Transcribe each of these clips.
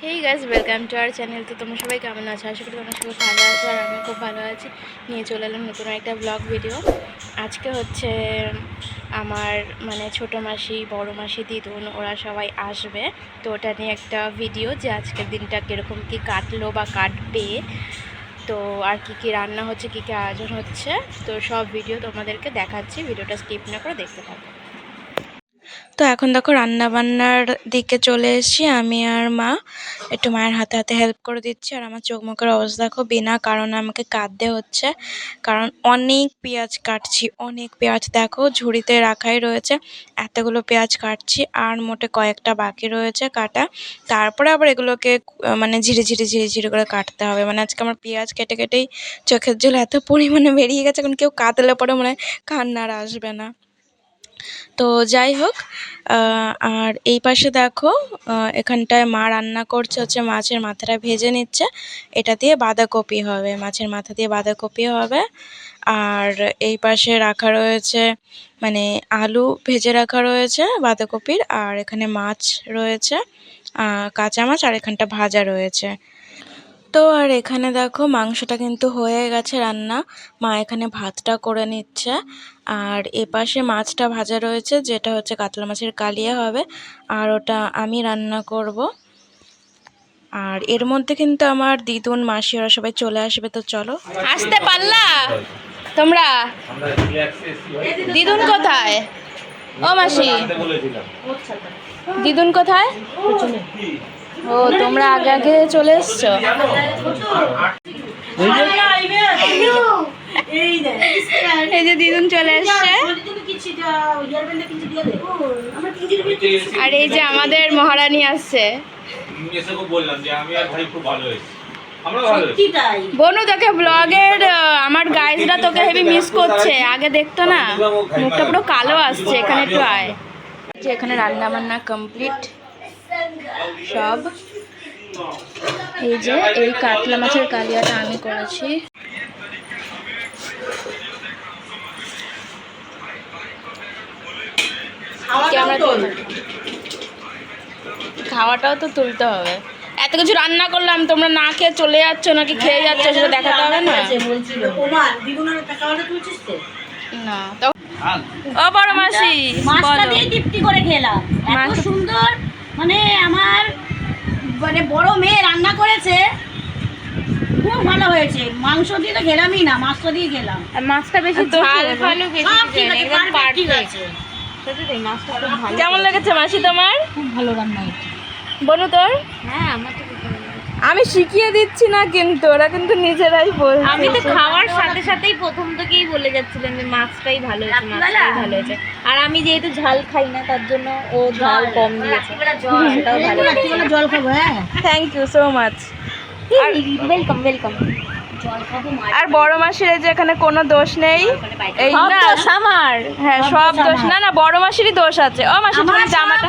Hey guys, welcome to our channel. তো তোমরা সবাই কেমন আছো? আশা করি তোমরা সবাই ভালো আছো, আর আমি খুব ভালো আছি। নিয়ে চলে এলাম নতুন একটা ব্লগ ভিডিও। আজকে হচ্ছে আমার ছোটো মাসি, বড় মাসি, দিদুন ওরা সবাই আসবে। তো ওটা নিয়ে একটা ভিডিও, যে আজকের দিনটা কীরকম কী কাটলো বা কাটবে, তো আর কি রান্না হচ্ছে, কী আয়োজন হচ্ছে, তো সব ভিডিও তোমাদেরকে দেখাচ্ছি। ভিডিওটা স্কিপ না করে দেখতে থাকো। তো এখন দেখো রান্না বান্নার দিকে চলে এসেছি আমি আর মা। একটু মায়ের হাতে হাতে হেল্প করে দিচ্ছি। আর আমার চোখ মুখের অবস্থা দেখো, বিনা কারণে আমাকে কাঁদতে হচ্ছে, কারণ অনেক পেঁয়াজ কাটছি। অনেক পেঁয়াজ দেখো ঝুড়িতে রাখাই রয়েছে, এতগুলো পেঁয়াজ কাটছি, আর মোটে কয়েকটা বাকি রয়েছে কাটা। তারপরে আবার এগুলোকে ঝিরে ঝিরে ঝিরে ঝিরে করে কাটতে হবে। আজকে আমার পেঁয়াজ কেটে কেটেই চোখের জল এত পরিমাণে বেরিয়ে গেছে, এখন কেউ কাঁদলে পরে কান্নার আসবে না। তো যাই হোক, আর এই পাশে দেখো এখানটায় মা রান্না করছে হচ্ছে মাছের মাথাটা ভেজে নিচ্ছে। এটা দিয়ে বাঁধাকপি হবে, মাছের মাথা দিয়ে বাঁধাকপি হবে। আর এই পাশে রাখা রয়েছে আলু ভেজে রাখা রয়েছে বাঁধাকপির, আর এখানে মাছ রয়েছে, কাঁচা মাছ, আর এখানটা ভাজা রয়েছে। তো আর এখানে দেখো মাংসটা কিন্তু হয়ে গেছে রান্না, মা এখানে ভাতটা করে নিচ্ছে। আর এপাশে মাছটা ভাজা রয়েছে, যেটা হচ্ছে কাতলা মাছের কালিয়া হবে, আর ওটা আমি রান্না করব। আর এর মধ্যে কিন্তু আমার দিদুন, মাসি ওরা সবাই চলে আসবে। তো চলো, আসতে পারলা তোমরা? দিদুন কোথায়? ও মাসি, দিদুন কোথায়? ও, তোমরা আগে আগে চলে এসছো। এই যে দিদুন চলে এসছে, আর এই যে আমাদের মহারানী আসছে। বনু, তোকে ব্লগের আমার গাইজরা তোকে হেভি মিস করছে, আগে দেখতো না, মুখটা পুরো কালো আসছে। এখানে একটু আয়। যে এখানে রান্না বান্না কমপ্লিট সব। এই যে এই কাতলা মাছের কালিয়াটা আমি করেছি। খাওয়াটাও তো তুলতে হবে। এত কিছু রান্না করলাম, তোমরা না খেয়ে চলে যাচ্ছ নাকি খেয়ে যাচ্ছ সেটা দেখাতে হবে না? না তো। ও বড় মাসি, মাছটা দিয়ে তৃপ্তি করে খেলাম, এত সুন্দর। আমার বড় মেয়ে রান্না করেছে, খুব ভালো হয়েছে। মাংস দিয়ে তো খেলামই না, মাছটা দিয়ে খেলাম। মাছটা বেশি ঝাল ভালো, কেমন লেগেছে মাসি তোমার? খুব ভালো রান্না হয়েছে। বনু তোর? হ্যাঁ, আমার তো আমি শিখিয়ে দিচ্ছি না, কিন্তু ওরা কিন্তু নিজেরাই বলছে। আমি তো খাওয়ার সাথে সাথেই প্রথম থেকেই বলে যাচ্ছিলাম যে মাছটাই ভালো হয়েছে, মাছটাই ভালো হয়েছে। আর আমি যেহেতু ঝাল খাই না, তার জন্য ও ঝাল কম দিয়েছে, সেটাও ভালো। জল খাবো। হ্যাঁ, thank you so much. Welcome welcome. আর বড় মাসির যে এখানে কোনো দোষ নেই, এই সব না দোষ আমার। হ্যাঁ, সব দোষ না, না বড় মাসিরই দোষ আছে। ও মাসি, তুমি জামাটা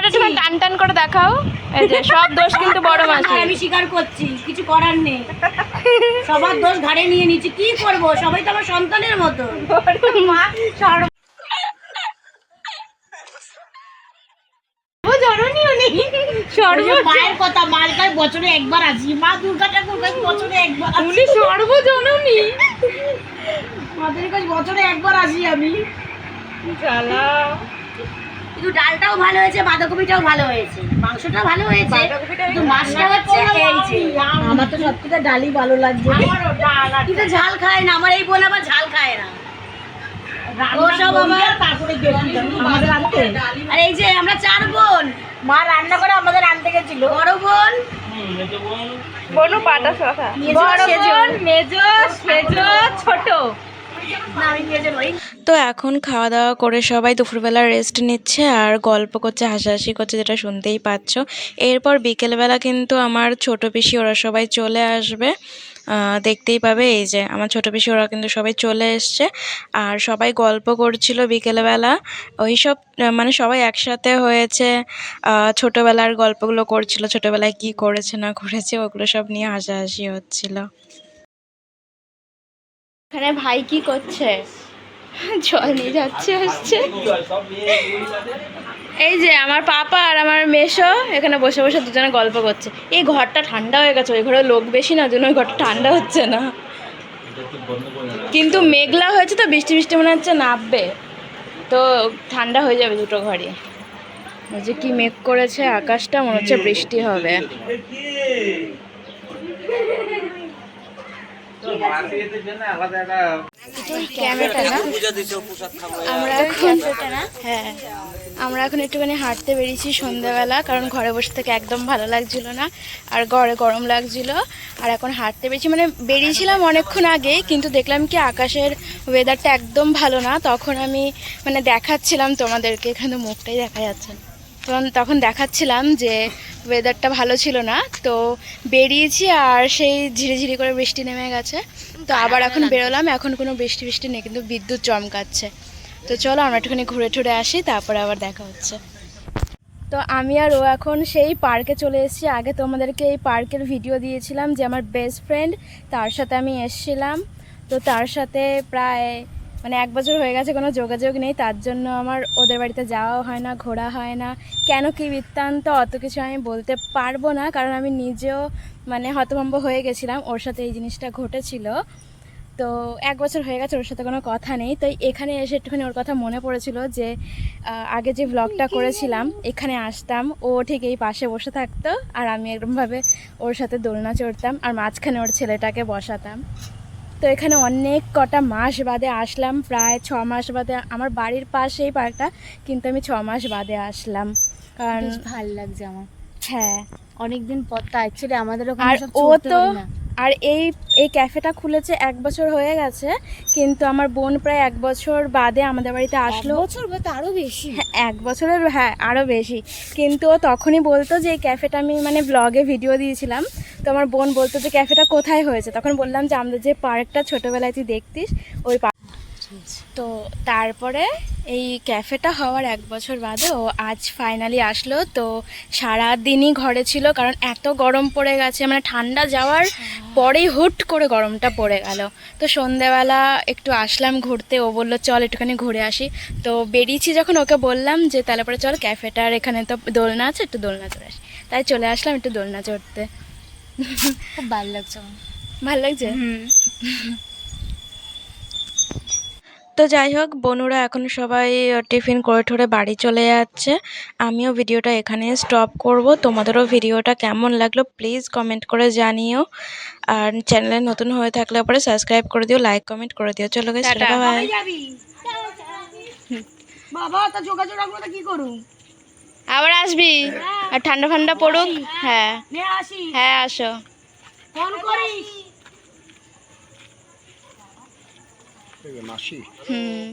একটু টান টান করে দেখাও। এই যে সব দোষ কিন্তু বড় মাসি। আমি স্বীকার করছি, কিছু করার নেই, সবার দোষ ঘাড়ে নিয়ে নিচ্ছি। কি করবো, সবাই তো আমার সন্তানের মতো। মায়ের কথা, মায়ের কাছে বছরে একবার আসি, মা দুর্গা ঠাকুর কাছে বছরে একবার। উনি সর্বজননী, মাদের কাছে বছরে একবার আসি আমি। কিন্তু ডালটাও ভালো হয়েছে, বাঁধাকপিটাও ভালো হয়েছে, মাংসটাও ভালো হয়েছে, কিন্তু মাছটা হচ্ছে আমার তো সব থেকে ডালই ভালো লাগছে। কিন্তু ঝাল খায় না, আমার এই বোন আবার ঝাল খায় না। ও সব আবার তারপরে আমাদের আনতে। আর এই যে আমরা 4 বোন, মা রান্না করে আমাদের আনতে গেছিল। বড় বোন, বনু পাটা কথা, বড় বোন, মেজো, সেজো, ছোট। তো এখন খাওয়া দাওয়া করে সবাই দুপুরবেলা রেস্ট নিচ্ছে আর গল্প করছে, হাসাহাসি করছে, যেটা শুনতেই পাচ্ছ। এরপর বিকেলবেলা কিন্তু আমার ছোটো পিসি ওরা সবাই চলে আসবে, দেখতেই পাবে। এই যে আমার ছোটো পিসি ওরা কিন্তু সবাই চলে এসছে, আর সবাই গল্প করছিল বিকেলবেলা। ওই সব সবাই একসাথে হয়েছে, ছোটোবেলার গল্পগুলো করছিল, ছোটোবেলায় কি করেছে না করেছে ওগুলো সব নিয়ে হাসাহাসি হচ্ছিল। এখানে ভাই কি করছে? জল নিয়ে যাচ্ছে, আসছে। এই যে আমার পাপা আর আমার মেশো এখানে বসে বসে দুজনে গল্প করছে। এই ঘরটা ঠান্ডা হয়ে গেছে, ওই ঘরে লোক বেশি না, জন্য ওই ঘরটা ঠান্ডা হচ্ছে না। কিন্তু মেঘলা হয়েছে তো, বৃষ্টি বৃষ্টি মনে হচ্ছে নামবে, তো ঠান্ডা হয়ে যাবে দুটো ঘরই। ওই যে কি মেঘ করেছে আকাশটা, মনে হচ্ছে বৃষ্টি হবে। আমরা এখন একটুখানি হাঁটতে বেরিয়েছি সন্ধ্যাবেলা, কারণ ঘরে বসে থেকে একদম ভালো লাগছিল না, আর ঘরে গরম লাগছিল। আর এখন হাঁটতে বেরিয়েছি, মানে বেরিয়েছিলাম অনেকক্ষণ আগেই, কিন্তু দেখলাম কি আকাশের ওয়েদারটা একদম ভালো না। তখন আমি মানে দেখাচ্ছিলাম তোমাদেরকে, এখানে মুখটাই দেখা যাচ্ছে না, তখন দেখাচ্ছিলাম যে ওয়েদারটা ভালো ছিল না, তো বেরিয়েছি আর সেই ঝিরিঝিরি করে বৃষ্টি নেমে গেছে। তো আবার এখন বেরোলাম, এখন কোনো বৃষ্টি বৃষ্টি নেই, কিন্তু বিদ্যুৎ চমকাচ্ছে। তো চলো আমরা একটুখানি ঘুরে টুরে আসি, তারপরে আবার দেখা হচ্ছে। তো আমি আর ও এখন সেই পার্কে চলে এসেছি। আগে তোমাদেরকে এই পার্কের ভিডিও দিয়েছিলাম, যে আমার বেস্ট ফ্রেন্ড, তার সাথে আমি এসেছিলাম। তো তার সাথে প্রায় মানে 1 বছর হয়ে গেছে, কোনো যোগাযোগ নেই, তার জন্য আমার ওদের বাড়িতে যাওয়াও হয় না, ঘোরা হয় না। কেন কী বৃত্তান্ত অত কিছু আমি বলতে পারবো না, কারণ আমি নিজেও মানে হতভম্ব হয়ে গেছিলাম, ওর সাথে এই জিনিসটা ঘটেছিল। তো 1 বছর হয়ে গেছে, ওর সাথে কোনো কথা নেই। তাই এখানে এসে একটুখানি ওর কথা মনে পড়েছিল, যে আগে যে ব্লগটা করেছিলাম এখানে আসতাম, ও ঠিক এই পাশে বসে থাকতো, আর আমি এরকমভাবে ওর সাথে দোলনা চড়তাম, আর মাঝখানে ওর ছেলেটাকে বসাতাম। তো এখানে অনেক কটা মাস বাদে আসলাম, প্রায় 6 মাস বাদে। আমার বাড়ির পাশেই পার্কটা, কিন্তু আমি 6 মাস বাদে আসলাম, কারণ ভাল লাগছে আমার। হ্যাঁ, অনেকদিন পর তো অ্যাকচুয়ালি আমাদের আর ওখানে ও তো আর এই ক্যাফেটা খুলেছে 1 বছর হয়ে গেছে, কিন্তু আমার বোন প্রায় 1 বছর বাদে আমাদের বাড়িতে আসলো। বছর বা আরো বেশি। হ্যাঁ, 1 বছরের, হ্যাঁ আরও বেশি। কিন্তু ও তখনই বলতো যে এই ক্যাফেটা, আমি মানে ব্লগে ভিডিও দিয়েছিলাম, তো আমার বোন বলতো যে ক্যাফেটা কোথায় হয়েছে, তখন বললাম যে আমাদের যে পার্কটা ছোটোবেলায় তুই দেখতিস ওই পার্ক। তো তারপরে এই ক্যাফেটা হওয়ার 1 বছর বাদে ও আজ ফাইনালি আসলো। তো সারা দিনই ঘরে ছিল, কারণ এত গরম পড়ে গেছে, মানে ঠান্ডা যাওয়ার পরেই হুট করে গরমটা পড়ে গেল। তো সন্ধেবেলা একটু আসলাম ঘুরতে, ও বললো চল একটুখানি ঘুরে আসি। তো বেরিয়েছি যখন, ওকে বললাম যে তাহলে পরে চল ক্যাফেটার এখানে তো দোলনা আছে, একটু দোলনা চড়ে আসি। তাই চলে আসলাম একটু দোলনা চড়তে। খুব ভালো লাগছে আমার। ভালো লাগছে। তো যাই হোক, বনুরা এখন সবাই টিফিন করে ঠরে বাড়ি চলে যাচ্ছে। আমিও ভিডিওটা এখানে স্টপ করব। তোমাদেরও ভিডিওটা কেমন লাগলো প্লিজ কমেন্ট করে জানিও, আর চ্যানেলে নতুন হয়ে থাকলে পরে সাবস্ক্রাইব করে দিও, লাইক কমেন্ট করে দিও। চলো গাইস, টাটা, বাই। বাবা তা যোগাযোগ রাখবো না, কি করুন? আবার আসবি, আর ঠান্ডা ঠান্ডা পড়ুক। হ্যাঁ আসি, হ্যাঁ, আসো, ফোন করিস। হুম।